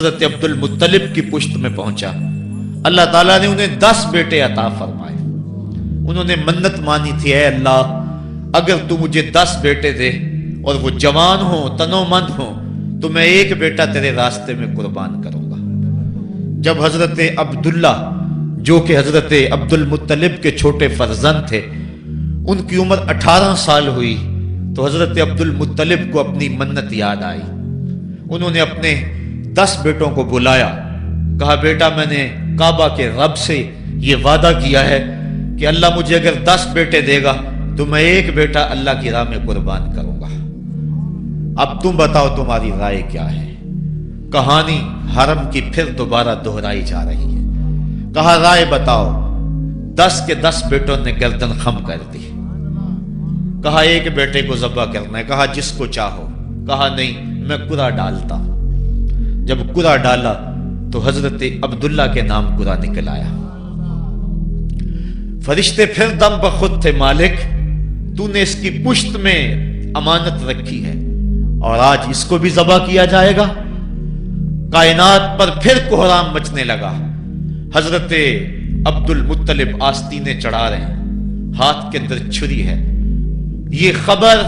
حضرت عبد المطلب کی پشت میں پہنچا۔ اللہ تعالیٰ نے انہیں 10 بیٹے عطا فرمائے۔ انہوں نے منت مانی تھی، اے اللہ اگر تو مجھے 10 بیٹے دے اور وہ جوان ہوں، تنو مند ہوں، تو میں ایک بیٹا تیرے راستے میں قربان کروں گا۔ جب حضرت عبداللہ جو کہ حضرت عبد المطلب کے چھوٹے فرزند تھے، ان کی عمر 18 سال ہوئی تو حضرت عبد المطلب کو اپنی منت یاد آئی۔ انہوں نے اپنے 10 بیٹوں کو بلایا، کہا بیٹا میں نے کعبہ کے رب سے یہ وعدہ کیا ہے کہ اللہ مجھے اگر 10 بیٹے دے گا تو میں ایک بیٹا اللہ کی راہ میں قربان کروں گا۔ اب تم بتاؤ تمہاری رائے کیا ہے؟ کہانی حرم کی پھر دوبارہ دہرائی جا رہی ہے۔ کہا رائے بتاؤ۔ 10 کے 10 بیٹوں نے گردن خم کر دی۔ کہا ایک بیٹے کو ذبح کرنا ہے۔ کہا جس کو چاہو۔ کہا نہیں، میں قرعہ ڈالتا ہوں۔ جب قرعہ ڈالا تو حضرت عبداللہ کے نام قرعہ نکل آیا۔ فرشتے پھر دم بخود تھے، مالک تو نے اس کی پشت میں امانت رکھی ہے اور آج اس کو بھی ذبح کیا جائے گا۔ کائنات پر پھر کوہرام مچنے لگا۔ حضرت عبد المطلب آستینے چڑھا رہے ہیں، ہاتھ کے اندر چھری ہے۔ یہ خبر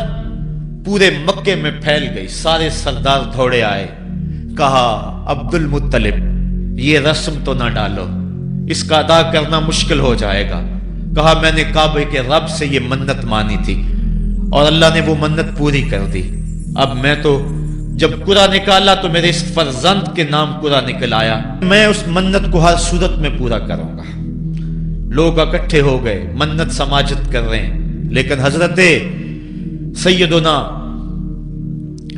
پورے مکے میں پھیل گئی، سارے سردار دوڑے آئے۔ کہا عبد المطلب یہ رسم تو نہ ڈالو، اس کا ادا کرنا مشکل ہو جائے گا۔ کہا میں نے کعبے کے رب سے یہ منت مانی تھی اور اللہ نے وہ منت پوری کر دی۔ اب میں تو جب قرعہ نکالا تو میرے اس فرزند کے نام قرعہ نکل آیا، میں اس منت کو ہر صورت میں پورا کروں گا۔ لوگ اکٹھے ہو گئے، منت سماجت کر رہے ہیں، لیکن حضرت سیدنا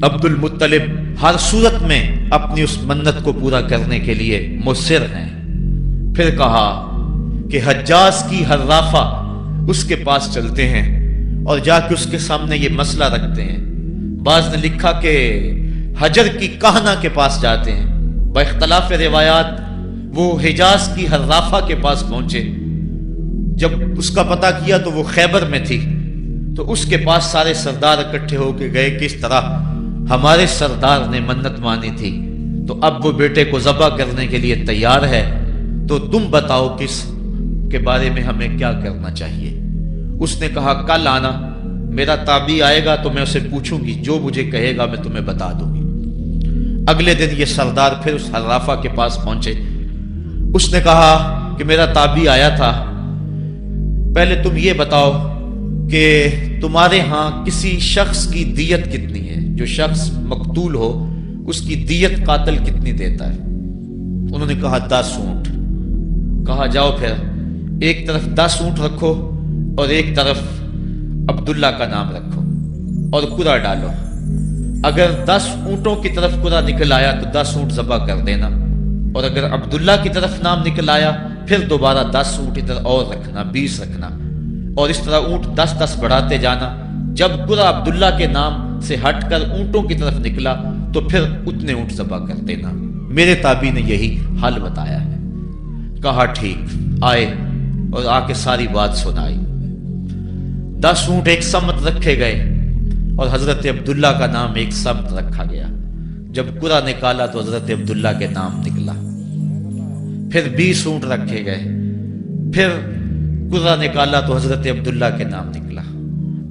عبد المطلب ہر صورت میں اپنی اس منت کو پورا کرنے کے لیے مصر ہیں۔ پھر کہا کہ حجاز کی حرافہ اس کے پاس چلتے ہیں اور جا کے اس کے سامنے یہ مسئلہ رکھتے ہیں۔ بعض نے لکھا کہ حجر کی کہنا کے پاس جاتے ہیں۔ با اختلاف روایات وہ حجاز کی حرافہ کے پاس پہنچے۔ جب اس کا پتہ کیا تو وہ خیبر میں تھی، تو اس کے پاس سارے سردار اکٹھے ہو کے گئے، کس طرح ہمارے سردار نے منت مانی تھی تو اب وہ بیٹے کو ذبح کرنے کے لیے تیار ہے، تو تم بتاؤ کس کے بارے میں ہمیں کیا کرنا چاہیے؟ اس نے کہا کل آنا، میرا تابعی آئے گا تو میں اسے پوچھوں گی، جو مجھے کہے گا میں تمہیں بتا دوں گی۔ اگلے دن یہ سردار پھر اس حرافہ کے پاس پہنچے۔ اس نے کہا کہ میرا تابعی آیا تھا، پہلے تم یہ بتاؤ کہ تمہارے ہاں کسی شخص کی دیت کتنی ہے؟ جو شخص مقتول ہو اس کی دیت قاتل کتنی دیتا ہے؟ انہوں نے کہا 10 اونٹ۔ کہا جاؤ پھر ایک طرف 10 اونٹ رکھو اور ایک طرف عبداللہ کا نام رکھو اور قرعہ ڈالو۔ اگر 10 اونٹوں کی طرف قرعہ نکل آیا تو 10 اونٹ ذبح کر دینا، اور اگر عبداللہ کی طرف نام نکل آیا پھر دوبارہ 10 اونٹ ادھر اور رکھنا، 20 رکھنا، اور اس طرح اونٹ 10-10 بڑھاتے جانا۔ جب قرعہ عبداللہ کے نام سے ہٹ کر اونٹوں کی طرف نکلا تو پھر اتنے اونٹ ذبح کر دینا۔ میرے تابعی نے یہی حل بتایا ہے۔ کہا ٹھیک۔ آئے اور آ کے ساری بات سنائی۔ 10 اونٹ ایک سمت رکھے گئے اور حضرت عبداللہ کا نام ایک سمت رکھا گیا۔ جب قرعہ نکالا تو حضرت عبداللہ کے نام نکلا۔ پھر 20 اونٹ رکھے گئے، پھر قرعہ نکالا تو حضرت عبداللہ کے نام نکلا۔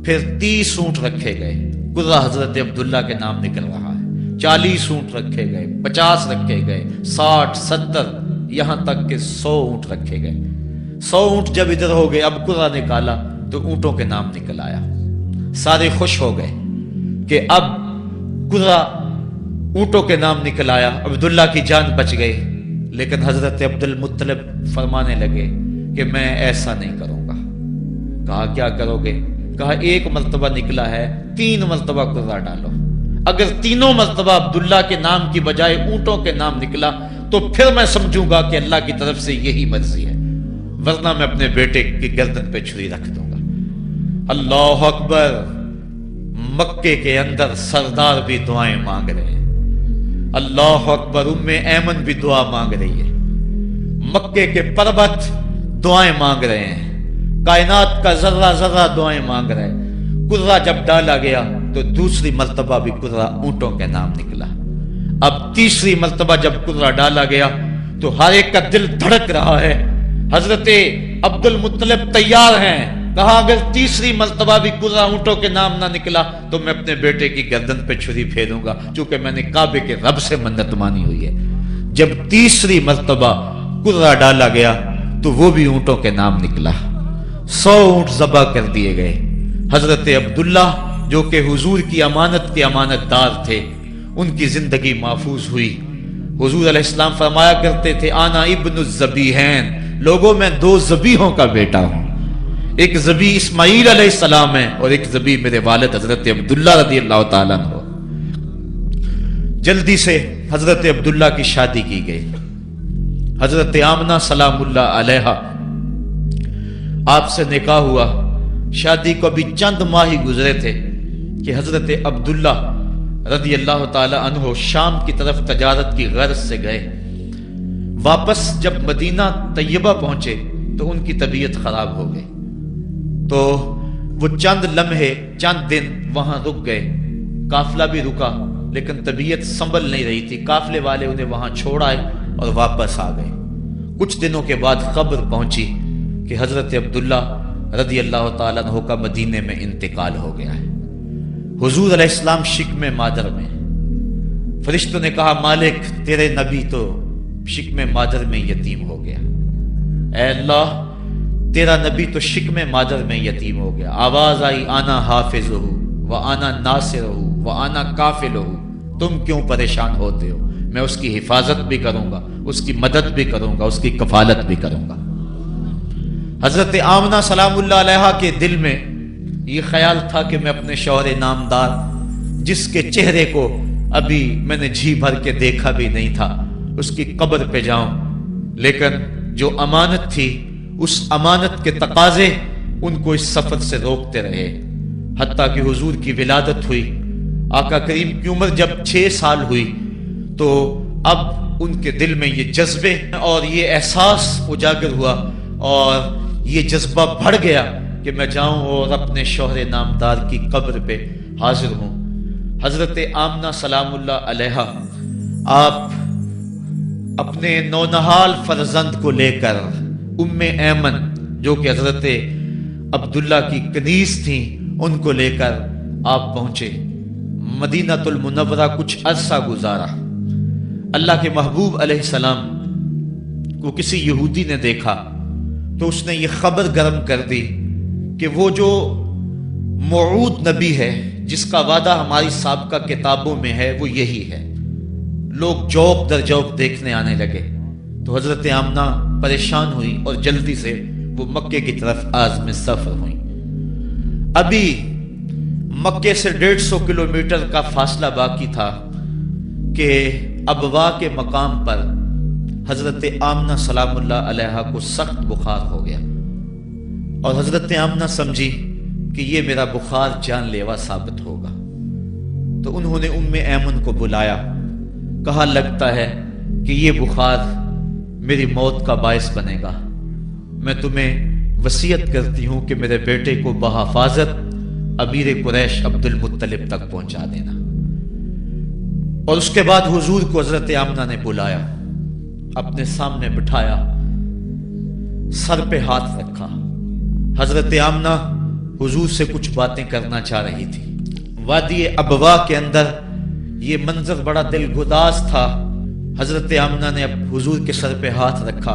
پھر 30 اونٹ رکھے گئے، قرعہ حضرت عبداللہ کے نام نکل رہا ہے۔ 40 اونٹ رکھے گئے، 50 رکھے گئے، 60، 70، یہاں تک کہ 100 اونٹ رکھے گئے۔ 100 اونٹ جب ادھر ہو گئے، اب قرعہ نکالا تو اونٹوں کے نام نکل آیا۔ سارے خوش ہو گئے کہ اب قرعہ اونٹوں کے نام نکل آیا، عبداللہ کی جان بچ گئی۔ لیکن حضرت عبد المطلب فرمانے لگے کہ میں ایسا نہیں کروں گا۔ کہا کیا کرو گے؟ کہا ایک مرتبہ نکلا ہے، 3 مرتبہ قرعہ ڈالو۔ اگر تینوں مرتبہ عبداللہ کے نام کی بجائے اونٹوں کے نام نکلا تو پھر میں سمجھوں گا کہ اللہ کی طرف سے یہی مرضی ہے، ورنہ میں اپنے بیٹے کی گردن پہ چھری رکھ دوں گا۔ اللہ اکبر! مکے کے اندر سردار بھی دعائیں مانگ رہے ہیں۔ اللہ اکبر! ام ایمن بھی دعا مانگ رہی ہے، مکے کے پربت دعائیں مانگ رہے ہیں، کائنات کا ذرہ ذرہ دعائیں مانگ رہے ہیں۔ قرعہ جب ڈالا گیا تو دوسری مرتبہ بھی قرعہ اونٹوں کے نام نکلا۔ اب تیسری مرتبہ جب قرہ ڈالا گیا تو ہر ایک کا دل دھڑک رہا ہے. حضرت عبد المطلب تیار ہیں. کہا اگر تیسری مرتبہ بھی قرہ اونٹوں کے نام نہ نکلا تو میں اپنے بیٹے کی گردن پہ چھری پھیروں گا، چونکہ میں نے کعبے کے رب سے منت مانی ہوئی ہے. جب تیسری مرتبہ قرہ ڈالا گیا تو وہ بھی اونٹوں کے نام نکلا. 100 اونٹ ذبح کر دیے گئے. حضرت عبداللہ جو کہ حضور کی امانت کے امانت دار تھے، ان کی زندگی محفوظ ہوئی. حضور علیہ السلام فرمایا کرتے تھے آنا ابن الذبیحین، لوگوں میں 2 ذبیحوں کا بیٹا ہوں. ایک ذبیح اسماعیل علیہ السلام ہے اور ایک ذبیح میرے والد حضرت عبداللہ رضی اللہ تعالیٰ عنہ. جلدی سے حضرت عبداللہ کی شادی کی گئی. حضرت آمنہ سلام اللہ علیہا آپ سے نکاح ہوا. شادی کو ابھی چند ماہ ہی گزرے تھے کہ حضرت عبداللہ رضی اللہ تعالی عنہ شام کی طرف تجارت کی غرض سے گئے. واپس جب مدینہ طیبہ پہنچے تو ان کی طبیعت خراب ہو گئی. تو وہ چند لمحے چند دن وہاں رک گئے. قافلہ بھی رکا لیکن طبیعت سنبھل نہیں رہی تھی. قافلے والے انہیں وہاں چھوڑ آئے اور واپس آ گئے. کچھ دنوں کے بعد خبر پہنچی کہ حضرت عبداللہ رضی اللہ تعالیٰ عنہ کا مدینے میں انتقال ہو گیا ہے. حضور علیہ السلام شکم مادر میں. فرشتوں نے کہا مالک تیرے نبی تو شکم مادر میں یتیم ہو گیا. اے اللہ تیرا نبی تو شکم مادر میں یتیم ہو گیا. آواز آئی آنا حافظہ و آنا ناصرہ و آنا کافلہ. تم کیوں پریشان ہوتے ہو؟ میں اس کی حفاظت بھی کروں گا، اس کی مدد بھی کروں گا، اس کی کفالت بھی کروں گا. حضرت آمنہ سلام اللہ علیہا کے دل میں یہ خیال تھا کہ میں اپنے شوہر نامدار جس کے چہرے کو ابھی میں نے جی بھر کے دیکھا بھی نہیں تھا اس کی قبر پہ جاؤں. لیکن جو امانت تھی اس امانت کے تقاضے ان کو اس سفر سے روکتے رہے. حتیٰ کہ حضور کی ولادت ہوئی. آقا کریم کی عمر جب 6 سال ہوئی تو اب ان کے دل میں یہ جذبے اور یہ احساس اجاگر ہوا اور یہ جذبہ بڑھ گیا کہ میں جاؤں اور اپنے شوہر نامدار کی قبر پہ حاضر ہوں. حضرت آمنہ سلام اللہ علیہا آپ اپنے نونہال فرزند کو لے کر ام ایمن جو کہ حضرت عبداللہ کی کنیز تھیں ان کو لے کر آپ پہنچے مدینہ المنورہ. کچھ عرصہ گزارا. اللہ کے محبوب علیہ السلام کو کسی یہودی نے دیکھا تو اس نے یہ خبر گرم کر دی کہ وہ جو موعود نبی ہے جس کا وعدہ ہماری سابقہ کتابوں میں ہے وہ یہی ہے. لوگ جوق در جوق دیکھنے آنے لگے. تو حضرت آمنہ پریشان ہوئی اور جلدی سے وہ مکے کی طرف عازم سفر ہوئی. ابھی مکے سے 150 کلومیٹر کا فاصلہ باقی تھا کہ ابوا کے مقام پر حضرت آمنہ سلام اللہ علیہا کو سخت بخار ہو گیا اور حضرت آمنہ سمجھی کہ یہ میرا بخار جان لیوا ثابت ہوگا. تو انہوں نے ام ایمن کو بلایا. کہا لگتا ہے کہ یہ بخار میری موت کا باعث بنے گا. میں تمہیں وصیت کرتی ہوں کہ میرے بیٹے کو بحفاظت امیر قریش عبد المطلب تک پہنچا دینا. اور اس کے بعد حضور کو حضرت آمنہ نے بلایا، اپنے سامنے بٹھایا، سر پہ ہاتھ رکھا. حضرت آمنہ حضور سے کچھ باتیں کرنا چاہ رہی تھی. وادی ابوا کے اندر یہ منظر بڑا دلگداز تھا. حضرت آمنہ نے اب حضور کے سر پہ ہاتھ رکھا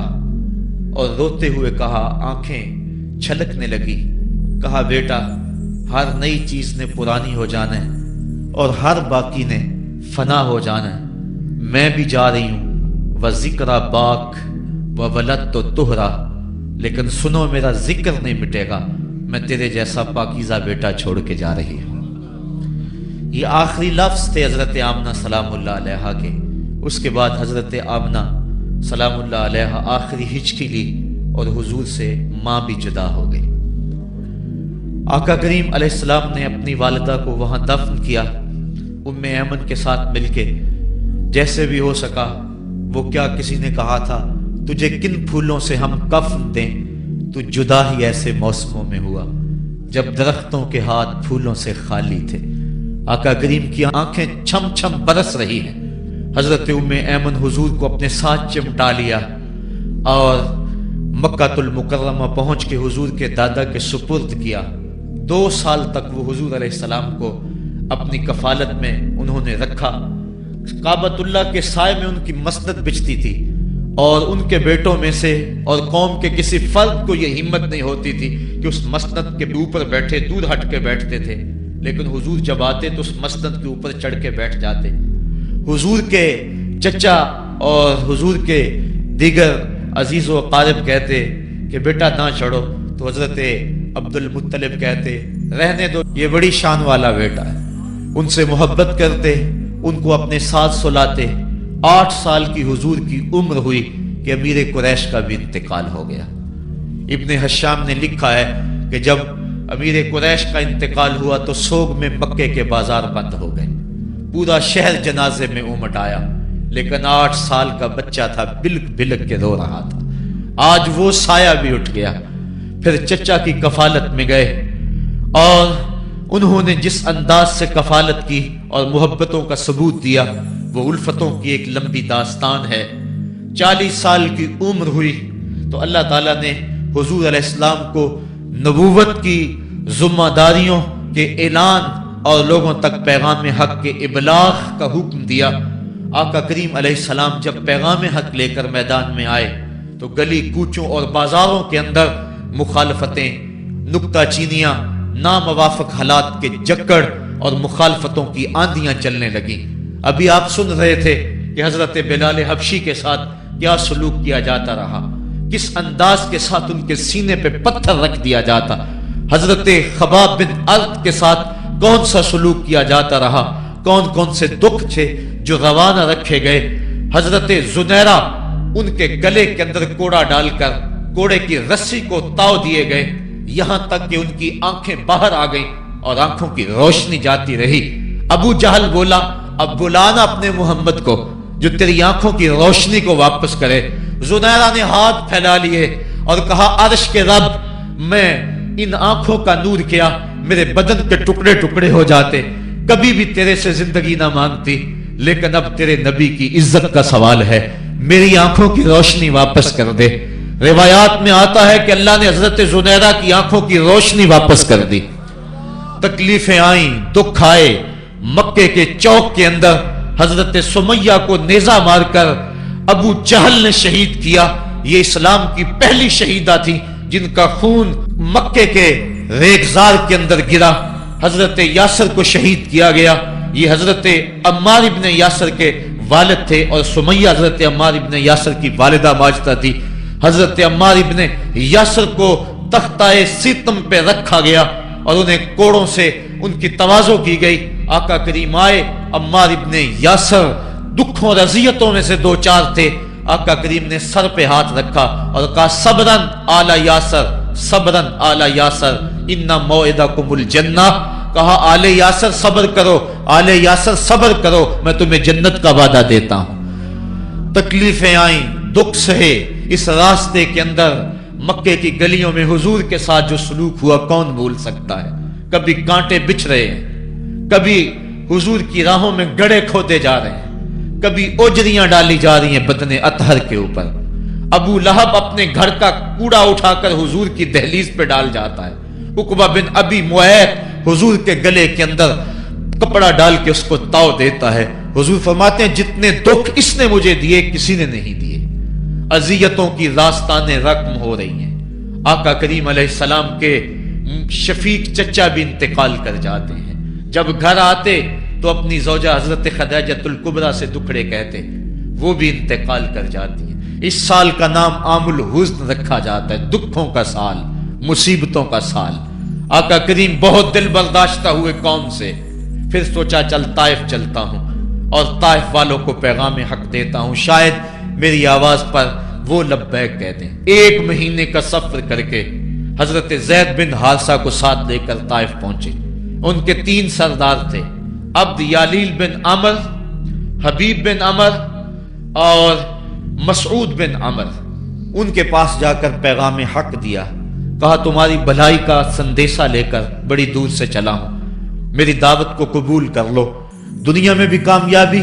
اور روتے ہوئے کہا، آنکھیں چھلکنے لگی. کہا بیٹا ہر نئی چیز نے پرانی ہو جانا ہے اور ہر باقی نے فنا ہو جانا ہے. میں بھی جا رہی ہوں وذکر باک و ولد تو تہرا، لیکن سنو میرا ذکر نہیں مٹے گا. میں تیرے جیسا پاکیزہ بیٹا چھوڑ کے جا رہی ہوں. یہ آخری لفظ تھے حضرت آمنہ سلام اللہ علیہا کے. اس کے بعد حضرت آمنہ سلام اللہ علیہا آخری ہچکی لی اور حضور سے ماں بھی جدا ہو گئی. آقا کریم علیہ السلام نے اپنی والدہ کو وہاں دفن کیا ام ایمن کے ساتھ مل کے جیسے بھی ہو سکا. وہ کیا کسی نے کہا تھا تجھے کن پھولوں سے ہم کفن دیں، تو جدا ہی ایسے موسموں میں ہوا جب درختوں کے ہاتھ پھولوں سے خالی تھے. آقا کریم کی آنکھیں چھم چھم برس رہی ہیں. حضرت ام ایمن حضور کو اپنے ساتھ چمٹا لیا اور مکہ المکرمہ پہنچ کے حضور کے دادا کے سپرد کیا۔ 2 سال تک وہ حضور علیہ السلام کو اپنی کفالت میں انہوں نے رکھا۔ کعبۃ اللہ کے سائے میں ان کی مسند بچتی تھی اور ان کے بیٹوں میں سے اور قوم کے کسی فرد کو یہ ہمت نہیں ہوتی تھی کہ اس مسند کے اوپر بیٹھے، دور ہٹ کے بیٹھتے تھے، لیکن حضور جب آتے تو اس مسند کے اوپر چڑھ کے بیٹھ جاتے۔ حضور کے چچا اور حضور کے دیگر عزیز و اقارب کہتے کہ بیٹا نہ چڑھو، تو حضرت عبد المطلب کہتے رہنے دو، یہ بڑی شان والا بیٹا ہے۔ ان سے محبت کرتے، ان کو اپنے ساتھ سلاتے۔ 8 سال کی حضور کی عمر ہوئی کہ امیر قریش کا بھی انتقال ہو گیا۔ ابن حشام نے لکھا ہے کہ جب امیر قریش کا انتقال ہوا تو سوگ میں مکے کے بازار بند ہو گئے، پورا شہر جنازے میں امٹ آیا، لیکن 8 سال کا بچہ تھا، بلک بلک کے رو رہا تھا۔ آج وہ سایہ بھی اٹھ گیا۔ پھر چچا کی کفالت میں گئے اور انہوں نے جس انداز سے کفالت کی اور محبتوں کا ثبوت دیا وہ الفتوں کی ایک لمبی داستان ہے۔ 40 سال کی عمر ہوئی تو اللہ تعالیٰ نے حضور علیہ السلام کو نبوت کی ذمہ داریوں کے اعلان اور لوگوں تک پیغام حق کے ابلاغ کا حکم دیا۔ آقا کریم علیہ السلام جب پیغام حق لے کر میدان میں آئے تو گلی کوچوں اور بازاروں کے اندر مخالفتیں، نکتہ چینیاں، ناموافق حالات کے جکڑ اور مخالفتوں کی آندیاں چلنے لگیں۔ ابھی آپ سن رہے تھے کہ حضرت بلال حبشی کے ساتھ کیا سلوک کیا جاتا رہا، کس انداز کے ساتھ ان کے سینے پہ پتھر رکھ دیا جاتا۔ حضرت خباب بن ارد کے ساتھ کون سا سلوک کیا جاتا رہا، کون کون سے دکھ تھے جو روانہ رکھے گئے۔ حضرت زنیرہ ان کے گلے کے اندر کوڑا ڈال کر کوڑے کی رسی کو تاؤ دیے گئے، یہاں تک کہ ان کی آنکھیں باہر آ گئیں اور آنکھوں کی روشنی جاتی رہی۔ ابو جہل بولا اب بلانا اپنے محمد کو جو تیری آنکھوں کی روشنی کو واپس کرے۔ زنیرہ نے ہاتھ پھیلا لیے اور کہا عرش کے رب، میں ان آنکھوں کا نور کیا میرے بدن کے ٹکڑے ٹکڑے ہو جاتے، کبھی بھی تیرے سے زندگی نہ مانگتی، لیکن اب تیرے نبی کی عزت کا سوال ہے، میری آنکھوں کی روشنی واپس کر دے۔ روایات میں آتا ہے کہ اللہ نے حضرت زنیرہ کی آنکھوں کی روشنی واپس کر دی۔ تکلیفیں آئیں، دکھ آئے۔ مکے کے چوک کے اندر حضرت سمیہ کو نیزہ مار کر ابو جہل نے شہید کیا۔ یہ اسلام کی پہلی شہیدہ تھی جن کا خون مکے کے ریگزار کے اندر گرا۔ حضرت یاسر کو شہید کیا گیا۔ یہ حضرت عمار ابن یاسر کے والد تھے اور سمیہ حضرت عمار ابن یاسر کی والدہ ماجدہ تھی۔ حضرت عمار ابن یاسر کو تختہ سیتم پہ رکھا گیا اور انہیں کوڑوں سے ان کی تواضع کی گئی۔ آقا کریم آئے، عمار ابن یاسر دکھوں اور اذیتوں میں سے 2-4 تھے۔ آقا کریم نے سر پہ ہاتھ رکھا اور کہا صبرن آل یاسر، صبرن آل یاسر ان موعدکم الجنہ۔ کہا آل یاسر صبر کرو، آل یاسر صبر کرو، میں تمہیں جنت کا وعدہ دیتا ہوں۔ تکلیفیں آئیں، دکھ سہے۔ اس راستے کے اندر مکے کی گلیوں میں حضور کے ساتھ جو سلوک ہوا کون بھول سکتا ہے۔ کبھی کانٹے بچھ رہے ہیں، کبھی حضور کی راہوں میں گڑھے کھودے جا رہے ہیں، کبھی اوجریاں ڈالی جا رہی ہیں بدن اطہر کے اوپر۔ ابو لہب اپنے گھر کا کوڑا اٹھا کر حضور کی دہلیز پہ ڈال جاتا ہے۔ عقبہ بن ابی معیط حضور کے گلے کے اندر کپڑا ڈال کے اس کو تاؤ دیتا ہے۔ حضور فرماتے ہیں جتنے دکھ اس نے مجھے دیے کسی نے نہیں دیے۔ اذیتوں کی داستانیں رقم ہو رہی ہیں۔ آقا کریم علیہ السلام کے شفیق چچا بھی انتقال کر جاتے ہیں۔ جب گھر آتے تو اپنی زوجہ حضرت خدیجۃ الکبریٰ سے دکھڑے کہتے، وہ بھی انتقال کر جاتی ہیں۔ اس سال کا نام عام الحزن رکھا جاتا ہے، دکھوں کا سال، مصیبتوں کا سال۔ آقا کریم بہت دل برداشتہ ہوئے قوم سے، پھر سوچا چل طائف چلتا ہوں اور طائف والوں کو پیغام حق دیتا ہوں، شاید میری آواز پر وہ لبیک کہہ دیں۔ 1 مہینے کا سفر کر کے حضرت زید بن حارثہ کو ساتھ لے کر طائف پہنچے۔ ان کے 3 سردار تھے، عبد یالیل بن عمر، حبیب بن عمر اور مسعود بن عمر۔ ان کے پاس جا کر پیغام حق دیا، کہا تمہاری بھلائی کا سندیشہ لے کر بڑی دور سے چلا ہوں، میری دعوت کو قبول کر لو، دنیا میں بھی کامیابی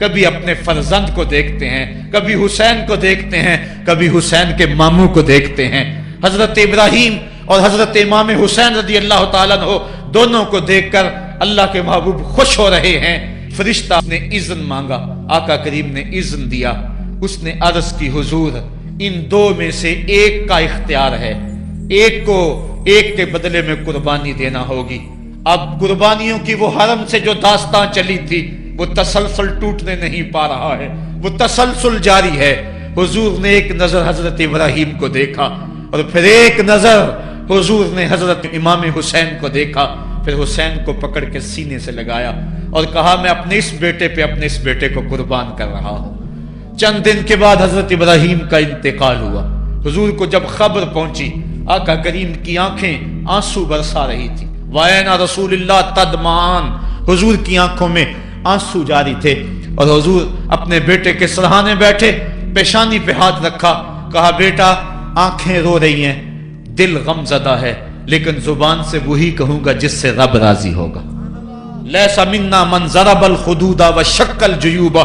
کبھی اپنے فرزند کو دیکھتے ہیں، کبھی حسین کو دیکھتے ہیں، کبھی حسین کے ماموں کو دیکھتے ہیں۔ حضرت ابراہیم اور حضرت امام حسین رضی اللہ تعالیٰ عنہ دونوں کو دیکھ کر اللہ کے محبوب خوش ہو رہے ہیں۔ فرشتہ نے اذن مانگا، آقا کریم نے اذن دیا۔ اس نے عرض کی حضور ان دو میں سے ایک کا اختیار ہے، ایک کو ایک کے بدلے میں قربانی دینا ہوگی۔ اب قربانیوں کی وہ حرم سے جو داستان چلی تھی وہ تسلسل ٹوٹنے نہیں پا رہا ہے، وہ تسلسل جاری ہے۔ حضور نے ایک نظر حضرت ابراہیم کو دیکھا اور پھر ایک نظر حضور نے حضرت امام حسین کو دیکھا، پھر حسین کو پکڑ کے سینے سے لگایا اور کہا میں اپنے اس بیٹے پہ اپنے اس بیٹے کو قربان کر رہا ہوں۔ چند دن کے بعد حضرت ابراہیم کا انتقال ہوا۔ حضور کو جب خبر پہنچی، آقا کریم کی آنکھیں آنسو برسا رہی تھی۔ وَأَيْنَ رسول اللہ تدمعان، حضور کی آنکھوں میں آنسو جاری تھے اور حضور اپنے بیٹے کے سرہانے بیٹھے، پیشانی پہ ہاتھ رکھا، کہا بیٹا آنکھیں رو رہی ہیں، دل غم زدہ ہے، لیکن زبان سے وہی کہوں گا جس سے رب راضی ہوگا۔ لیس منا من ضرب الخدود وشق الجیوب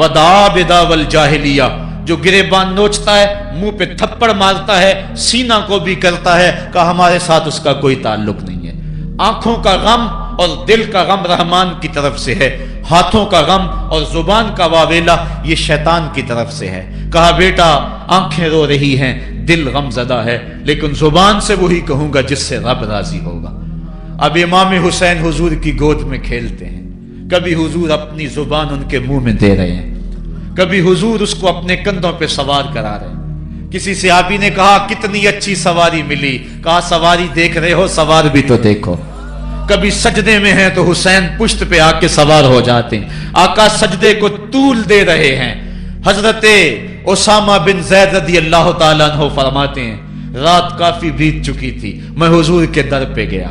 ودعا بدعوی الجاہلیہ، جو گریبان نوچتا ہے، منہ پہ تھپڑ مارتا ہے، سینہ کو بھی کرتا ہے، کہ ہمارے ساتھ اس کا کوئی تعلق نہیں ہے۔ آنکھوں کا غم اور دل کا غم رحمان کی طرف سے ہے، ہاتھوں کا غم اور زبان کا واویلا یہ شیطان کی طرف سے ہے۔ کہا بیٹا آنکھیں رو رہی ہیں، دل غم زدہ ہے، لیکن زبان سے وہی کہوں گا جس سے رب راضی ہوگا۔ اب امام حسین حضور کی گود میں کھیلتے ہیں، کبھی حضور اپنی زبان ان کے منہ میں دے رہے ہیں، کبھی حضور اس کو اپنے کندھوں پہ سوار کرا رہے ہیں۔ کسی صحابی نے کہا کتنی اچھی سواری ملی، کہا سواری دیکھ رہے ہو سوار بھی تو دیکھو۔ کبھی سجدے میں ہیں تو حسین پشت پہ آ کے سوار ہو جاتے ہیں، آقا سجدے کو طول دے رہے ہیں۔ حضرت اسامہ بن زید رضی اللہ تعالیٰ عنہ فرماتے ہیں رات کافی بیت چکی تھی، میں حضور کے در پہ گیا۔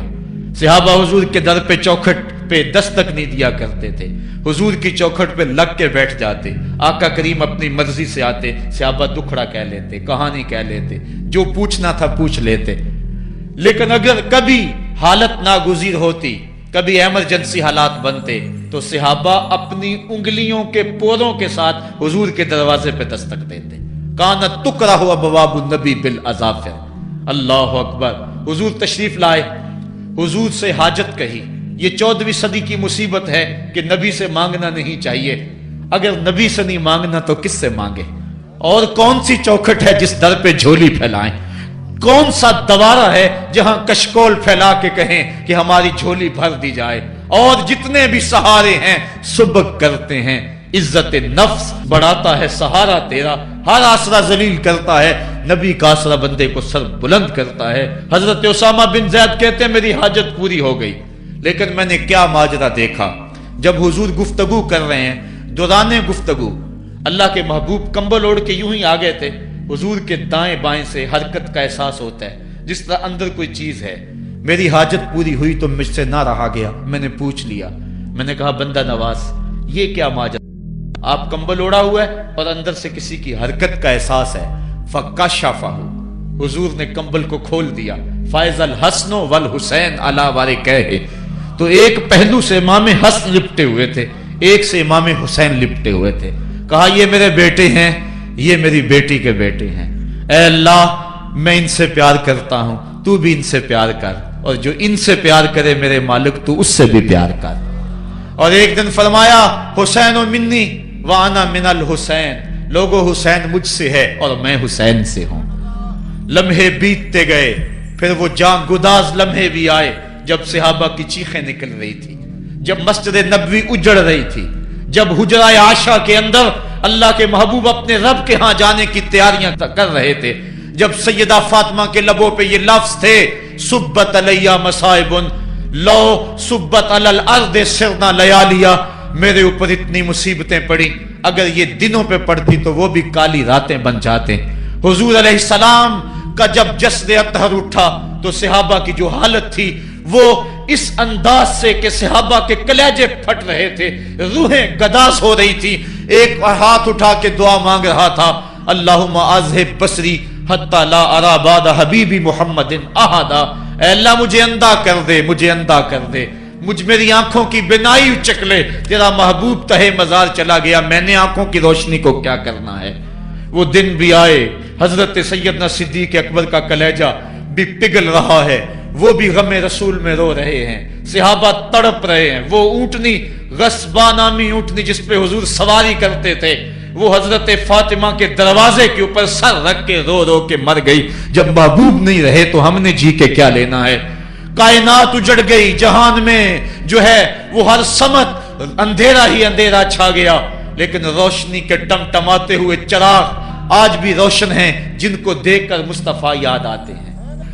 صحابہ حضور کے در پہ چوکھٹ پہ دستک نہیں دیا کرتے تھے، حضور کی چوکھٹ پہ لگ کے بیٹھ جاتے، آقا کریم اپنی مرضی سے آتے، صحابہ دکھڑا کہہ لیتے، کہانی کہہ لیتے، جو پوچھنا تھا پوچھ لیتے۔ لیکن اگر کبھی حالت ناگزیر ہوتی، کبھی ایمرجنسی حالات بنتے، تو صحابہ اپنی انگلیوں کے پوروں کے ساتھ حضور کے دروازے پہ دستک دیتے۔ کانت تکرہ ابواب النبی بالاظافر، اللہ اکبر۔ حضور تشریف لائے، حضور سے حاجت کہی۔ یہ 14ویں صدی کی مصیبت ہے کہ نبی سے مانگنا نہیں چاہیے، اگر نبی سے نہیں مانگنا تو کس سے مانگے؟ اور کون سی چوکھٹ ہے جس در پہ جھولی پھیلائیں؟ کون سا دوارہ ہے جہاں کشکول پھیلا کے کہیں کہ ہماری جھولی بھر دی جائے؟ اور جتنے بھی سہارے ہیں سبک کرتے ہیں، عزت نفس بڑھاتا ہے سہارا تیرا، ہر آسرا ذلیل کرتا ہے، نبی کا آسرا بندے کو سر بلند کرتا ہے۔ حضرت اسامہ بن زید کہتے ہیں میری حاجت پوری ہو گئی، لیکن میں نے کیا ماجرا دیکھا، جب حضور گفتگو کر رہے ہیں، دوران گفتگو اللہ کے محبوب کمبل اوڑھ کے یوں ہی آ گئے تھے، حضور کے دائیں بائیں سے حرکت کا احساس ہوتا ہے، جس طرح اندر کوئی چیز ہے۔ میری حاجت پوری ہوئی تو مجھ سے نہ رہا گیا، میں نے پوچھ لیا، میں نے کہا بندہ نواز یہ کیا ماجرا؟ آپ کمبل اوڑھا ہوا ہے اور اندر سے کسی کی حرکت کا احساس ہے۔ فکشفہ، حضور نے کمبل کو کھول دیا۔ فائز الحسن والحسین علی وارکیہ، تو ایک پہلو سے امام حسن لپٹے ہوئے تھے، ایک سے امام حسین لپٹے ہوئے تھے۔ کہا یہ میرے بیٹے ہیں، یہ میری بیٹی کے بیٹے ہیں، اے اللہ میں ان سے پیار کرتا ہوں، تو بھی ان سے پیار کر، اور جو ان سے پیار کرے میرے مالک تو اس سے بھی پیار کر۔ اور ایک دن فرمایا حسین منی وانا من الحسین، لوگو حسین مجھ سے ہے اور میں حسین سے ہوں۔ لمحے بیتتے گئے، پھر وہ جاں گداز لمحے بھی آئے جب صحابہ کی چیخیں نکل رہی تھی، جب مسجد نبوی اجڑ رہی تھی، جب حجرہ عائشہ کے اندر اللہ کے محبوب اپنے رب کے ہاں جانے کی تیاریاں کر رہے تھے، جب سیدہ فاطمہ کے لبوں پہ یہ لفظ تھے سبت علیہ مصائب لو سبت علی الارض سرنا لیالیا، میرے اوپر اتنی مصیبتیں پڑی، اگر یہ دنوں پہ پڑتی تو وہ بھی کالی راتیں بن جاتے۔ حضور علیہ السلام کا جب جسد اطہر اٹھا تو صحابہ کی جو حالت تھی وہ اس انداز سے کہ صحابہ کے کلیجے پھٹ رہے تھے، روحیں گداز ہو رہی تھی۔ ایک ہاتھ اٹھا کے دعا مانگ رہا تھا، اللہم اذہب بصری حتی لا ارا بعد حبیبی محمد احدا، اے اللہ مجھے اندھا کر دے، مجھے اندھا کر دے، مجھ میری آنکھوں کی بینائی اچک لے، تیرا محبوب تہے مزار چلا گیا، میں نے آنکھوں کی روشنی کو کیا کرنا ہے۔ وہ دن بھی آئے، حضرت سیدنا صدیق اکبر کا کلیجہ بھی پگھل رہا ہے، وہ بھی غم رسول میں رو رہے ہیں، صحابہ تڑپ رہے ہیں۔ وہ اونٹنی، غصبہ نامی اونٹنی جس پہ حضور سواری کرتے تھے، وہ حضرت فاطمہ کے دروازے کے اوپر سر رکھ کے رو رو کے مر گئی۔ جب محبوب نہیں رہے تو ہم نے جی کے کیا لینا ہے۔ کائنات اجڑ گئی، جہان میں جو ہے وہ ہر سمت اندھیرا ہی اندھیرا چھا گیا، لیکن روشنی کے ٹمٹماتے ہوئے چراغ آج بھی روشن ہیں، جن کو دیکھ کر مصطفیٰ یاد آتے ہیں۔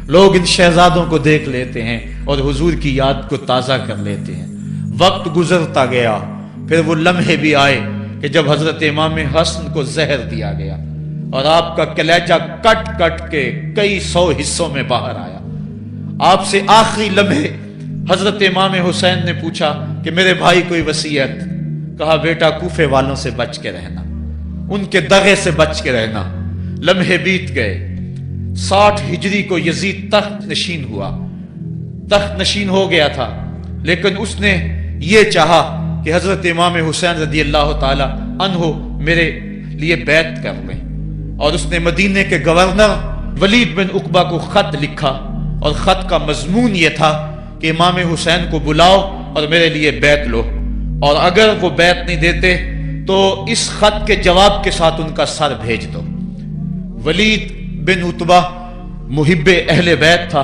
لوگ ان شہزادوں کو دیکھ لیتے ہیں اور حضور کی یاد کو تازہ کر لیتے ہیں۔ وقت گزرتا گیا، پھر وہ لمحے بھی آئے کہ جب حضرت امام حسن کو زہر دیا گیا اور آپ کا کلیجہ کٹ کٹ کے کئی سو حصوں میں باہر آیا۔ آپ سے آخری لمحے حضرت امام حسین نے پوچھا کہ میرے بھائی کوئی وصیت؟ کہا بیٹا کوفے والوں سے بچ کے رہنا، ان کے دغے سے بچ کے رہنا۔ لمحے بیت گئے، 60 ہجری کو یزید تخت نشین ہوا، تخت نشین ہو گیا تھا، لیکن اس نے یہ چاہا کہ حضرت امام حسین رضی اللہ تعالی عنہ میرے لیے بیعت کر لیں، اور اس نے مدینے کے گورنر ولید بن عقبہ کو خط لکھا، اور خط کا مضمون یہ تھا کہ امام حسین کو بلاؤ اور میرے لیے بیعت لو، اور اگر وہ بیعت نہیں دیتے تو اس خط کے جواب کے ساتھ ان کا سر بھیج دو۔ ولید بن عتبہ محب اہل بیت تھا،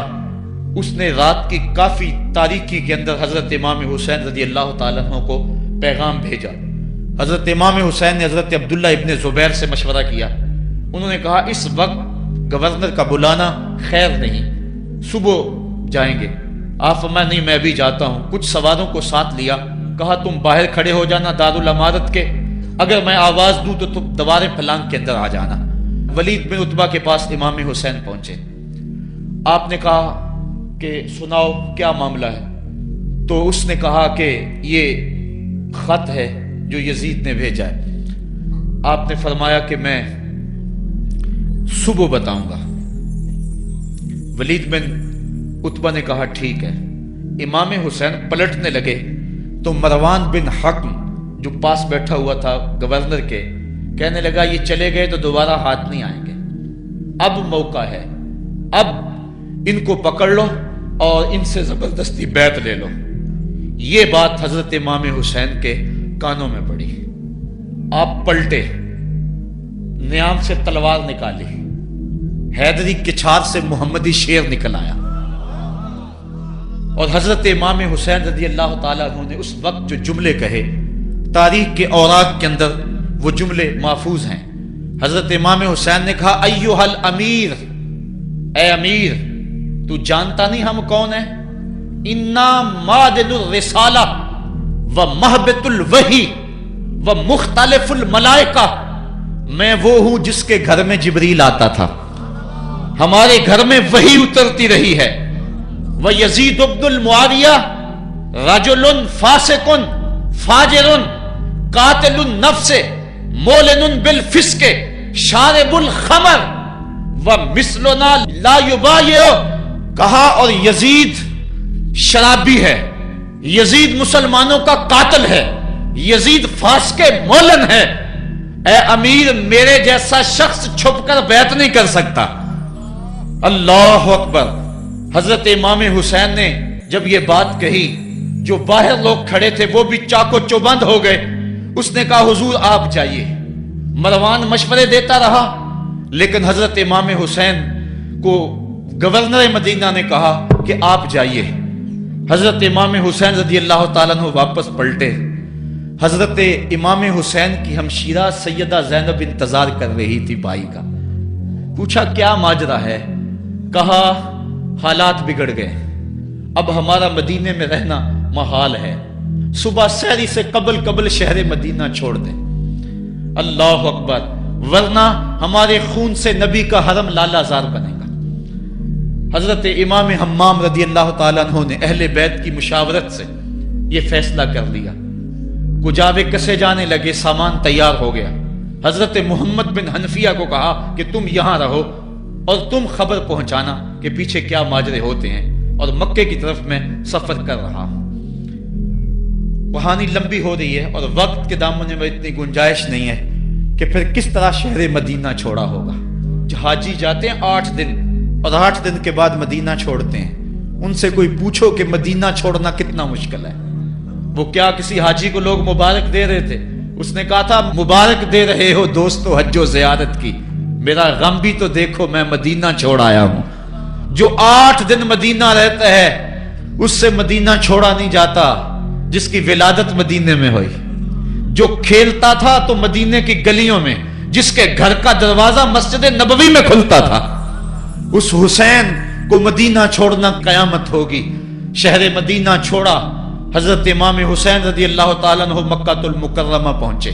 اس نے رات کی کافی تاریکی کے اندر حضرت امام حسین رضی اللہ تعالیٰ عنہ کو پیغام بھیجا۔ حضرت امام حسین نے حضرت عبداللہ ابن زبیر سے مشورہ کیا، انہوں نے کہا اس وقت گورنر کا بلانا خیر نہیں، صبح جائیں گے۔ آپ فرمایا نہیں میں بھی جاتا ہوں۔ کچھ سواروں کو ساتھ لیا، کہا تم باہر کھڑے ہو جانا دارالامارت کے، اگر میں آواز دوں تو تم دوارے پلانگ کے اندر آ جانا۔ ولید بن عتبہ کے پاس امام حسین پہنچے، آپ نے کہا کہ سناؤ کیا معاملہ ہے؟ تو اس نے کہا کہ یہ خط ہے جو یزید نے بھیجا ہے۔ آپ نے فرمایا کہ میں صبح بتاؤں گا۔ ولید بن عتبہ نے کہا ٹھیک ہے۔ امام حسین پلٹنے لگے تو مروان بن حکم جو پاس بیٹھا ہوا تھا گورنر کے، کہنے لگا یہ چلے گئے تو دوبارہ ہاتھ نہیں آئیں گے، اب موقع ہے، اب ان کو پکڑ لو اور ان سے زبردستی بیعت لے لو۔ یہ بات حضرت امام حسین کے کانوں میں پڑی، آپ پلٹے، نیام سے تلوار نکالی، حیدری کچھار سے محمدی شیر نکل آیا، اور حضرت امام حسین رضی اللہ تعالیٰ عنہ نے اس وقت جو جملے کہے، تاریخ کے اوراق کے اندر وہ جملے محفوظ ہیں۔ حضرت امام حسین نے کہا ایھا الامیر، اے امیر تو جانتا نہیں ہم کون ہیں؟ انا معدن الرسالہ و مہبط الوحی و مختلف الملائکہ، میں وہ ہوں جس کے گھر میں جبریل آتا تھا، ہمارے گھر میں وحی اترتی رہی ہے۔ وَيَزِيدُ بْنُ الْمُعَاوِيَةِ رَجُلٌ فَاسِقٌ فَاجِرٌ قَاتِلُ النَّفْسِ مُعْلِنٌ بِالْفِسْقِ شَارِبُ الْخَمْرِ وَمِثْلُنَا لَا يُبَايِعُ، کہا اور یزید شرابی ہے، یزید مسلمانوں کا قاتل ہے، یزید فاسق مولن ہے، اے امیر میرے جیسا شخص چھپ کر بیعت نہیں کر سکتا۔ اللہ اکبر۔ حضرت امام حسین نے جب یہ بات کہی، جو باہر لوگ کھڑے تھے وہ بھی چاقو چوبند ہو گئے۔ اس نے کہا حضور آپ جائیے۔ مروان مشورے دیتا رہا، لیکن حضرت امام حسین کو گورنر مدینہ نے کہا کہ آپ جائیے۔ حضرت امام حسین رضی اللہ تعالیٰ عنہ واپس پلٹے۔ حضرت امام حسین کی ہمشیرہ سیدہ زینب انتظار کر رہی تھی بھائی کا۔ پوچھا کیا ماجرا ہے؟ کہا حالات بگڑ گئے، اب ہمارا مدینے میں رہنا محال ہے، صبح سحری سے قبل شہر مدینہ چھوڑ دیں۔ اللہ اکبر، ورنہ ہمارے خون سے نبی کا حرم لالا زار بنے گا۔ حضرت امام حمام رضی اللہ تعالیٰ عنہ نے اہل بیت کی مشاورت سے یہ فیصلہ کر لیا۔ کجاوے کسے جانے لگے، سامان تیار ہو گیا۔ حضرت محمد بن حنفیہ کو کہا کہ تم یہاں رہو اور تم خبر پہنچانا کہ پیچھے کیا ماجرے ہوتے ہیں، اور مکے کی طرف میں سفر کر رہا ہوں۔ کہانی لمبی ہو رہی ہے اور وقت کے دامن میں اتنی گنجائش نہیں ہے کہ پھر کس طرح شہر مدینہ چھوڑا ہوگا. حاجی جاتے ہیں 8 دن اور 8 دن کے بعد مدینہ چھوڑتے ہیں. ان سے کوئی پوچھو کہ مدینہ چھوڑنا کتنا مشکل ہے. وہ کیا کسی حاجی کو لوگ مبارک دے رہے تھے؟ اس نے کہا تھا مبارک دے رہے ہو دوستو حج و زیارت کی، میرا غم بھی تو دیکھو، میں مدینہ چھوڑ آیا ہوں. جو 8 دن مدینہ رہتا ہے اس سے مدینہ چھوڑا نہیں جاتا جس کی ولادت مدینے میں ہوئی. جو کھیلتا تھا تو مدینے کی گلیوں میں، جس کے گھر کا دروازہ مسجد نبوی میں کھلتا تھا، اس حسین کو مدینہ چھوڑنا قیامت ہوگی. شہر مدینہ چھوڑا. حضرت امام حسین رضی اللہ تعالیٰ عنہ مکہ المکرمہ پہنچے.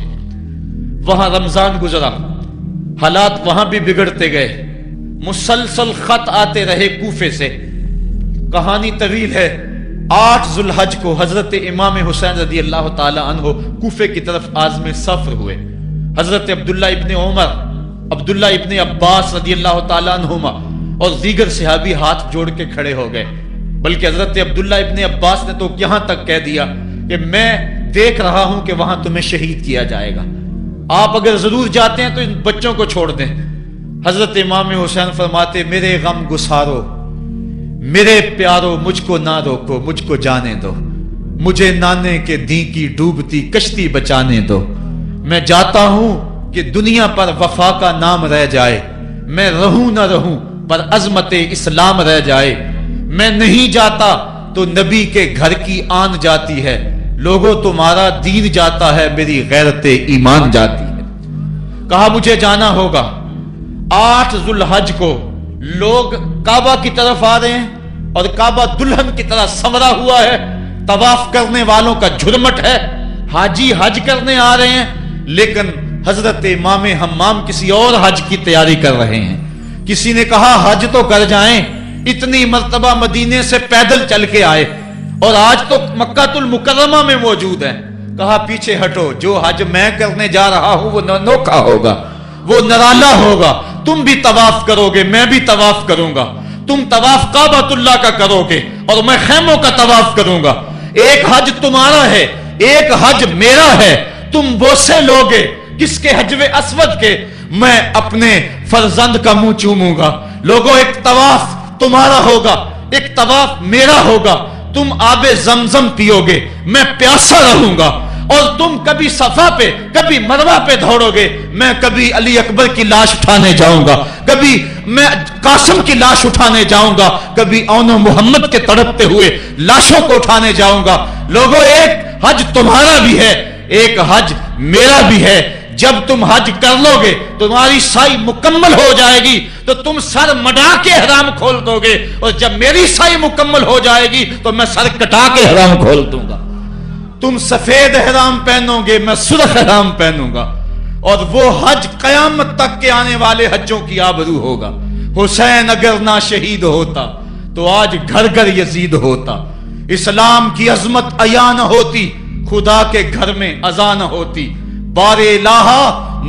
وہاں رمضان گزرا، حالات وہاں بھی بگڑتے گئے. مسلسل خط آتے رہے کوفے سے. کہانی طویل ہے. 8 ذو الحج کو حضرت امام حسین رضی اللہ تعالیٰ عنہ کوفے کی طرف عازم سفر ہوئے. حضرت عبداللہ ابن عمر، عبداللہ ابن عباس رضی اللہ تعالیٰ عنہما اور دیگر صحابی ہاتھ جوڑ کے کھڑے ہو گئے. بلکہ حضرت عبداللہ ابن عباس نے تو یہاں تک کہہ دیا کہ میں دیکھ رہا ہوں کہ وہاں تمہیں شہید کیا جائے گا، آپ اگر ضرور جاتے ہیں تو ان بچوں کو چھوڑ دیں. حضرت امام حسین فرماتے میرے غم گسارو، میرے پیارو، مجھ کو نہ روکو، مجھ کو جانے دو، مجھے نانے کے دی کی ڈوبتی کشتی بچانے دو. میں جاتا ہوں کہ دنیا پر وفا کا نام رہ جائے، میں رہوں نہ رہوں پر عظمت اسلام رہ جائے. میں نہیں جاتا تو نبی کے گھر کی آن جاتی ہے. لوگوں تمہارا دین جاتا ہے، میری غیرت ایمان جاتی ہے. کہا مجھے جانا ہوگا. 8 ذو الحج کو لوگ کعبہ کی طرف آ رہے ہیں اور کعبہ دلہن کی طرح سنورا ہوا ہے. طواف کرنے والوں کا جھرمٹ ہے. حاجی حج کرنے آ رہے ہیں لیکن حضرت امام حمام کسی اور حج کی تیاری کر رہے ہیں. کسی نے کہا حج تو کر جائیں، اتنی مرتبہ مدینے سے پیدل چل کے آئے اور آج تو مکہ المکرمہ میں موجود ہیں. کہا پیچھے ہٹو، جو حج میں کرنے جا رہا ہوں وہ نوکھا ہوگا، وہ نرالا ہوگا. تم بھی طواف کرو گے، میں بھی طواف کروں گا. تم طواف کعبۃ اللہ کا کرو گے اور میں خیموں کا طواف کروں گا. ایک حج تمہارا ہے، ایک حج میرا ہے. تم بوسے لوگے کس کے حجر اسود کے؟ میں اپنے فرزند کا منہ چوموں گا. لوگوں ایک طواف تمہارا ہوگا، ایک طواف میرا ہوگا. تم آب زمزم پیو گے، میں پیاسا رہوں گا. اور تم کبھی صفا پہ کبھی مروہ پہ دوڑو گے، میں کبھی علی اکبر کی لاش اٹھانے جاؤں گا، کبھی میں قاسم کی لاش اٹھانے جاؤں گا، کبھی اون محمد کے تڑپتے ہوئے لاشوں کو اٹھانے جاؤں گا. لوگوں ایک حج تمہارا بھی ہے، ایک حج میرا بھی ہے. جب تم حج کر لو گے تمہاری سائی مکمل ہو جائے گی تو تم سر مڈا کے احرام کھول دو گے، اور جب میری سائی مکمل ہو جائے گی تو میں سر کٹا کے احرام کھول دوں گا. تم سفید احرام پہنو گے، میں سرخ احرام پہنوں گا. اور وہ حج قیامت تک کے آنے والے حجوں کی آبرو ہوگا. حسین اگر نہ شہید ہوتا تو آج گھر گھر یزید ہوتا. اسلام کی عظمت عیاں نہ ہوتی، خدا کے گھر میں اذان نہ ہوتی. بار الہا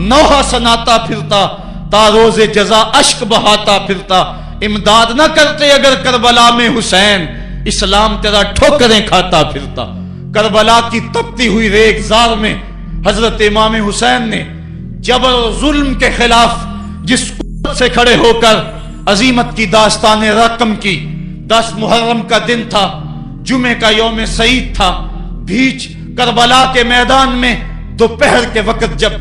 نوحہ سناتا پھرتا، تا روز جزا اشک بہاتا پھرتا. امداد نہ کرتے اگر کربلا میں حسین، اسلام تیرا ٹھوکریں کھاتا پھرتا. کربلا کی تپتی ہوئی ریگزار میں حضرت امام حسین نے جبر و ظلم کے خلاف جس قوت سے کھڑے ہو کر عظیمت کی داستان رقم کی. 10 محرم کا دن تھا، جمعے کا یوم سعید تھا. بیچ کربلا کے میدان میں دوپہر کے وقت جب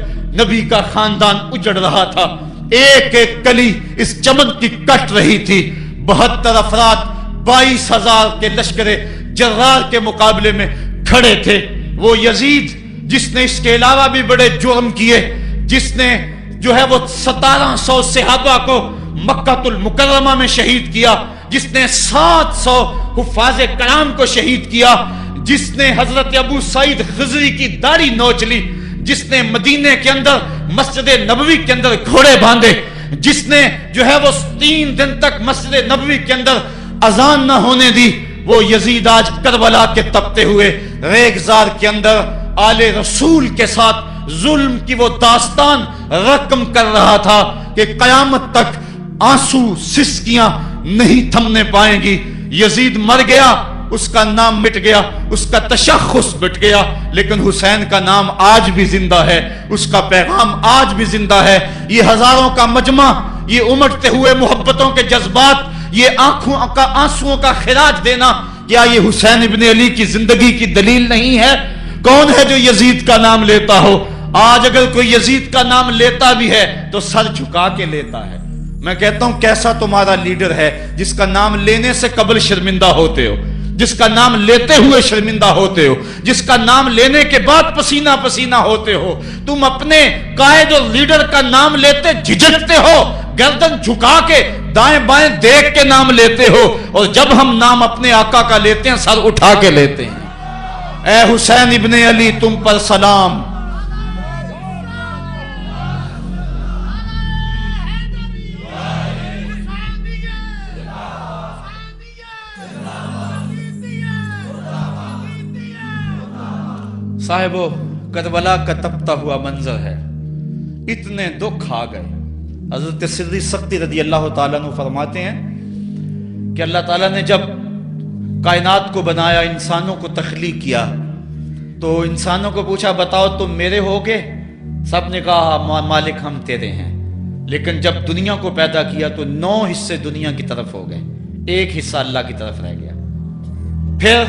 نبی کا خاندان اجڑ رہا تھا، ایک ایک کلی اس چمن کی کٹ رہی تھی. 72 افراد 22,000 کے لشکر جرار کے مقابلے میں کھڑے تھے. وہ یزید جس نے اس کے علاوہ بھی بڑے جرم کیے، جس نے جو ہے وہ 1700 صحابہ کو مکہ المکرمہ میں شہید کیا، جس نے 700 حفاظ کرام کو شہید کیا، جس نے حضرت ابو سعید خضری کی داڑھی نوچ لی، جس نے مدینے کے اندر مسجد نبوی کے اندر گھوڑے باندھے، جس نے جو ہے وہ 3 دن تک مسجد نبوی کے اندر اذان نہ ہونے دی، وہ یزید آج کربلا کے تپتے ہوئے ریگزار کے اندر آل رسول کے ساتھ ظلم کی وہ داستان رقم کر رہا تھا کہ قیامت تک آنسو سسکیاں نہیں تھمنے پائیں گی. یزید مر گیا اس کا نام مٹ گیا، اس کا تشخص مٹ گیا، لیکن حسین کا نام آج بھی زندہ ہے، اس کا پیغام آج بھی زندہ ہے۔ یہ ہزاروں کا مجمع، یہ امٹتے ہوئے محبتوں کے جذبات، یہ آنکھوں کا آنسوؤں کا خراج دینا، کیا یہ حسین ابن علی کی زندگی کی دلیل نہیں ہے؟ کون ہے جو یزید کا نام لیتا ہو؟ آج اگر کوئی یزید کا نام لیتا بھی ہے تو سر جھکا کے لیتا ہے۔ میں کہتا ہوں کیسا تمہارا لیڈر ہے جس کا نام لینے سے قبل شرمندہ ہوتے ہو، جس کا نام لیتے ہوئے شرمندہ ہوتے ہو، جس کا نام لینے کے بعد پسینہ پسینہ ہوتے ہو۔ تم اپنے قائد اور لیڈر کا نام لیتے جھجکتے ہو، گردن جھکا کے دائیں بائیں دیکھ کے نام لیتے ہو، اور جب ہم نام اپنے آقا کا لیتے ہیں سر اٹھا کے لیتے ہیں۔ اے حسین ابن علی تم پر سلام۔ صاحبو، کربلا کا تپتا ہوا منظر ہے، اتنے دکھ آ گئے۔ حضرت سری سختی رضی اللہ تعالیٰ عنہ فرماتے ہیں کہ اللہ تعالیٰ نے جب کائنات کو بنایا، انسانوں کو تخلیق کیا، تو انسانوں کو پوچھا بتاؤ تم میرے ہوگے؟ سب نے کہا مالک ہم تیرے ہیں۔ لیکن جب دنیا کو پیدا کیا تو 9 حصے دنیا کی طرف ہو گئے، 1 حصہ اللہ کی طرف رہ گیا۔ پھر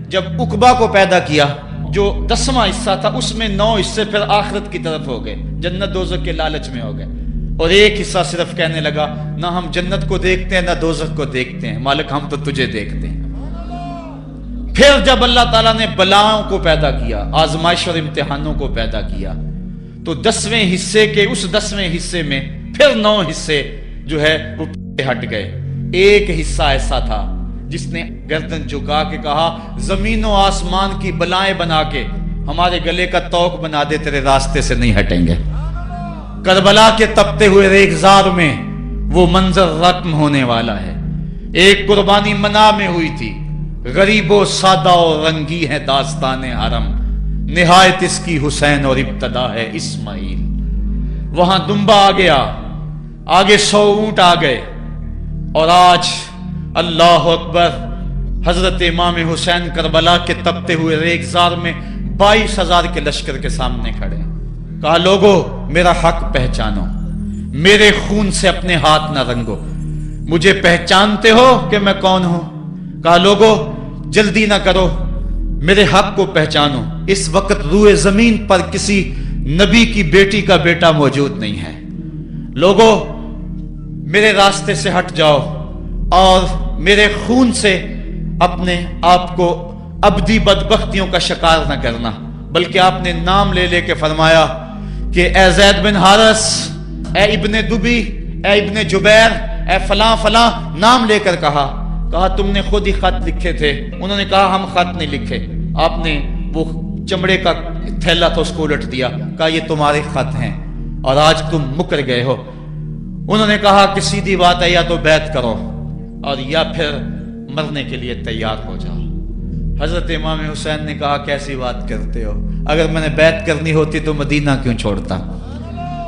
جب عقبہ کو پیدا کیا جو 10واں حصہ تھا، اس میں 9 حصے پھر آخرت کی طرف ہو گئے، جنت دوزخ کے لالچ میں ہو گئے، اور 1 حصہ صرف کہنے لگا نہ ہم جنت کو دیکھتے ہیں نہ دوزخ کو دیکھتے ہیں، مالک ہم تو تجھے دیکھتے ہیں۔ پھر جب اللہ تعالیٰ نے بلاؤں کو پیدا کیا، آزمائش اور امتحانوں کو پیدا کیا، تو 10ویں حصے کے اس 10ویں حصے میں پھر 9 حصے جو ہے وہ ہٹ گئے۔ 1 حصہ ایسا تھا جس نے گردن جھکا کے کہا زمین و آسمان کی بلائیں بنا کے ہمارے گلے کا توق بنا دے، تیرے راستے سے نہیں ہٹیں گے۔ کربلا کے تپتے ہوئے ریگزار میں وہ منظر رقم ہونے والا ہے۔ ایک قربانی منا میں ہوئی تھی، غریب و سادہ اور رنگی ہے داستان حرم، نہایت اس کی حسین اور ابتدا ہے اسماعیل۔ وہاں دمبا آ گیا، آگے 100 اونٹ آ گئے، اور آج اللہ اکبر، حضرت امام حسین کربلا کے تپتے ہوئے ریگزار میں 22,000 کے لشکر کے سامنے کھڑے۔ کہا لوگو میرا حق پہچانو، میرے خون سے اپنے ہاتھ نہ رنگو، مجھے پہچانتے ہو کہ میں کون ہوں؟ کہا لوگو جلدی نہ کرو، میرے حق کو پہچانو۔ اس وقت روئے زمین پر کسی نبی کی بیٹی کا بیٹا موجود نہیں ہے، لوگو میرے راستے سے ہٹ جاؤ اور میرے خون سے اپنے آپ کو ابدی بدبختیوں کا شکار نہ کرنا۔ بلکہ آپ نے نام لے لے کے فرمایا کہ اے زید بن حارث، اے ابن دبی، اے ابن جبیر، اے فلاں فلاں، نام لے کر کہا تم نے خود ہی خط لکھے تھے؟ انہوں نے کہا ہم خط نہیں لکھے۔ آپ نے وہ چمڑے کا تھیلا تھا اس کو الٹ دیا، کہا یہ تمہارے خط ہیں اور آج تم مکر گئے ہو۔ انہوں نے کہا کہ سیدھی بات ہے، یا تو بیعت کرو اور یا پھر مرنے کے لیے تیار ہو جاؤ۔ حضرت امام حسین نے کہا کیسی بات کرتے ہو، اگر میں نے بیعت کرنی ہوتی تو مدینہ کیوں چھوڑتا،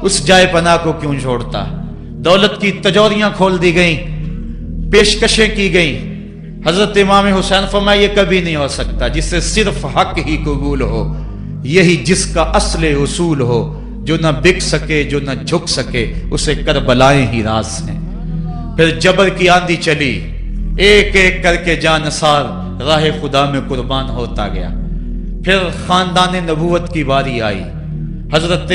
اس جائے پناہ کو کیوں چھوڑتا؟ دولت کی تجوریاں کھول دی گئیں، پیشکشیں کی گئیں۔ حضرت امام حسین فرمایا یہ کبھی نہیں ہو سکتا، جسے صرف حق ہی قبول ہو، یہی جس کا اصل اصول ہو، جو نہ بک سکے جو نہ جھک سکے، اسے کربلائیں ہی راز ہیں۔ پھر جبر کی آندھی چلی، ایک ایک کر کے جانثار راہ خدا میں قربان ہوتا گیا۔ پھر خاندان نبوت کی باری آئی، حضرت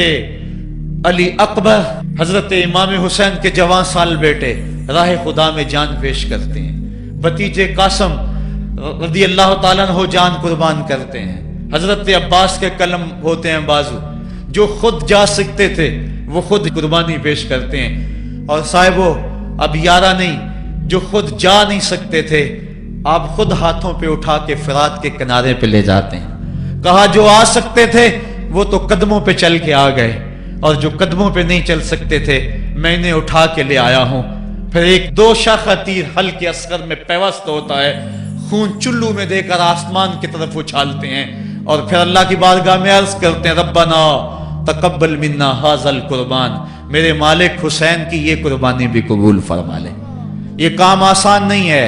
علی اکبر، حضرت امام حسین کے جوان سال بیٹے راہ خدا میں جان پیش کرتے ہیں، بھتیجے قاسم رضی اللہ تعالیٰ عنہ جان قربان کرتے ہیں، حضرت عباس کے قلم ہوتے ہیں بازو، جو خود جا سکتے تھے وہ خود قربانی پیش کرتے ہیں۔ اور صاحبو اب یارہ نہیں، جو خود جا نہیں سکتے تھے آپ خود ہاتھوں پہ اٹھا کے فرات کے کنارے پہ لے جاتے ہیں۔ کہا جو آ سکتے تھے وہ تو قدموں پہ چل کے آ گئے، اور جو قدموں پہ نہیں چل سکتے تھے میں انہیں اٹھا کے لے آیا ہوں۔ پھر ایک 2 شاخہ تیر ہلکے اصغر میں پیوست ہوتا ہے، خون چلو میں دے کر آسمان کی طرف اچھالتے ہیں، اور پھر اللہ کی بارگاہ میں عرض کرتے ہیں ربنا تقبل منا ھذا القربان، میرے مالک حسین کی یہ قربانی بھی قبول فرما لے۔ یہ کام آسان نہیں ہے،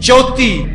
34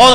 اور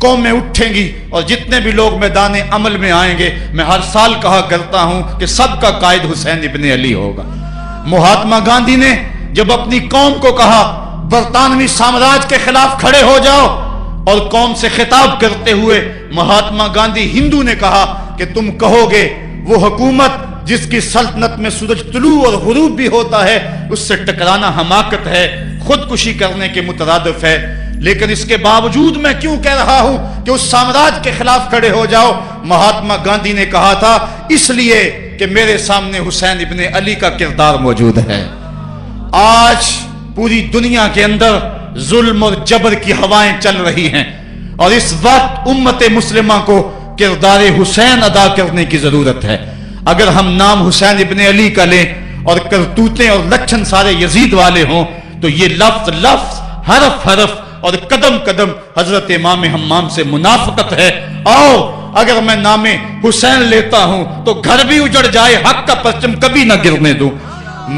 قومیں اٹھیں گی اور جتنے بھی لوگ میدان عمل میں آئیں گے، میں ہر سال کہا کرتا ہوں کہ سب کا قائد حسین ابن علی ہوگا۔ مہاتما گاندھی نے جب اپنی قوم کو کہا برطانوی سامراج کے خلاف کھڑے ہو جاؤ، اور قوم سے خطاب کرتے ہوئے مہاتما گاندھی ہندو نے کہا کہ تم کہو گے وہ حکومت جس کی سلطنت میں سورج طلوع اور غروب بھی ہوتا ہے، اس سے ٹکرانا حماقت ہے، خودکشی کرنے کے مترادف ہے، لیکن اس کے باوجود میں کیوں کہہ رہا ہوں کہ اس سامراج کے خلاف کھڑے ہو جاؤ؟ مہاتما گاندھی نے کہا تھا اس لیے کہ میرے سامنے حسین ابن علی کا کردار موجود ہے۔ آج پوری دنیا کے اندر ظلم اور جبر کی ہوائیں چل رہی ہیں، اور اس وقت امت مسلمہ کو کردار حسین ادا کرنے کی ضرورت ہے۔ اگر ہم نام حسین ابن علی کا لیں اور کرتوتیں اور لچھن سارے یزید والے ہوں تو یہ لفظ لفظ، حرف حرف اور قدم قدم حضرت امام حمام سے منافقت ہے۔ آؤ اگر میں نام حسین لیتا ہوں تو گھر بھی اجڑ جائے، حق کا پرچم کبھی نہ گرنے دوں۔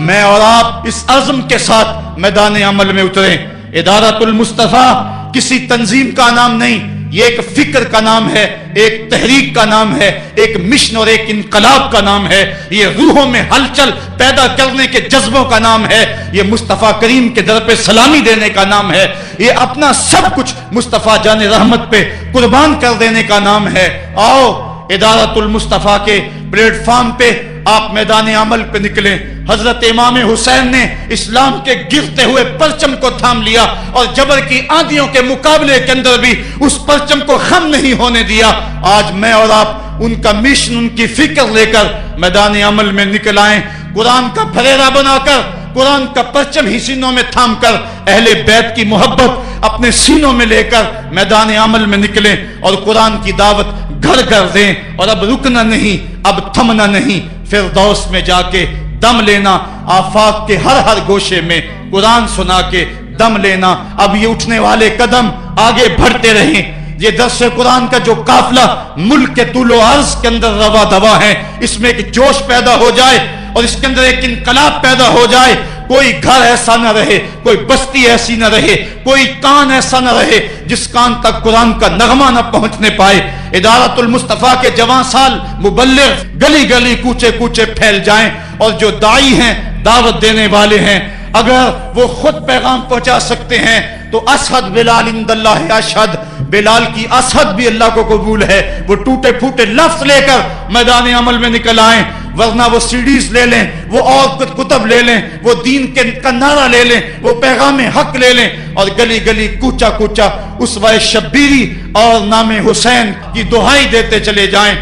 میں اور آپ اس عزم کے ساتھ میدان عمل میں اتریں۔ ادارۃ المصطفیٰ کسی تنظیم کا نام نہیں، یہ ایک فکر کا نام ہے، ایک تحریک کا نام ہے، ایک مشن اور ایک انقلاب کا نام ہے، یہ روحوں میں ہلچل پیدا کرنے کے جذبوں کا نام ہے، یہ مصطفیٰ کریم کے در پہ سلامی دینے کا نام ہے، یہ اپنا سب کچھ مصطفیٰ جان رحمت پہ قربان کر دینے کا نام ہے۔ آؤ ادارۃ المصطفیٰ کے پلیٹ فارم پہ آپ میدان عمل پہ نکلیں۔ حضرت امام حسین نے اسلام کے گرتے ہوئے پرچم کو تھام لیا، اور جبر کی آندھیوں کے مقابلے کے اندر بھی اس پرچم کو خم نہیں ہونے دیا۔ آج میں اور آپ ان کا مشن، ان کی فکر لے کر میدان عمل میں نکل آئیں، قرآن کا پھریرا بنا کر، قرآن کا پرچم ہی سینوں میں تھام کر، اہل بیت کی محبت اپنے سینوں میں لے کر میدان عمل میں نکلیں اور قرآن کی دعوت گھر گھر دیں۔ اور اب رکنا نہیں، اب تھمنا نہیں، فردوس میں جا کے دم لینا، آفاق کے ہر ہر گوشے میں قرآن سنا کے دم لینا۔ اب یہ اٹھنے والے قدم آگے بڑھتے رہیں۔ یہ درس قرآن کا جو قافلہ ملک کے طول و عرض کے اندر روا دوا ہے، اس میں ایک جوش پیدا ہو جائے اور اس کے اندر ایک انقلاب پیدا ہو جائے۔ کوئی گھر ایسا نہ رہے، کوئی بستی ایسی نہ رہے، کوئی کان ایسا نہ رہے جس کان تک قرآن کا نغمہ نہ پہنچنے پائے۔ ادارۃ المصطفیٰ کے جوان سال مبلغ گلی گلی کوچے کوچے پھیل جائیں، اور جو داعی ہیں، دعوت دینے والے ہیں، اگر وہ خود پیغام پہنچا سکتے ہیں تو اسحد بلال عند اللہ اشہد، بلال کی اسحد بھی اللہ کو قبول ہے۔ وہ ٹوٹے پھوٹے لفظ لے کر میدان عمل میں نکل آئیں، ورنہ وہ سیڈیز لے لیں، وہ اور کتب لے لیں، وہ دین کا نعرہ لے لیں، وہ پیغام حق لے لیں، اور گلی گلی کوچا کوچا اسوہ شبیری اور نام حسین کی دہائی دیتے چلے جائیں۔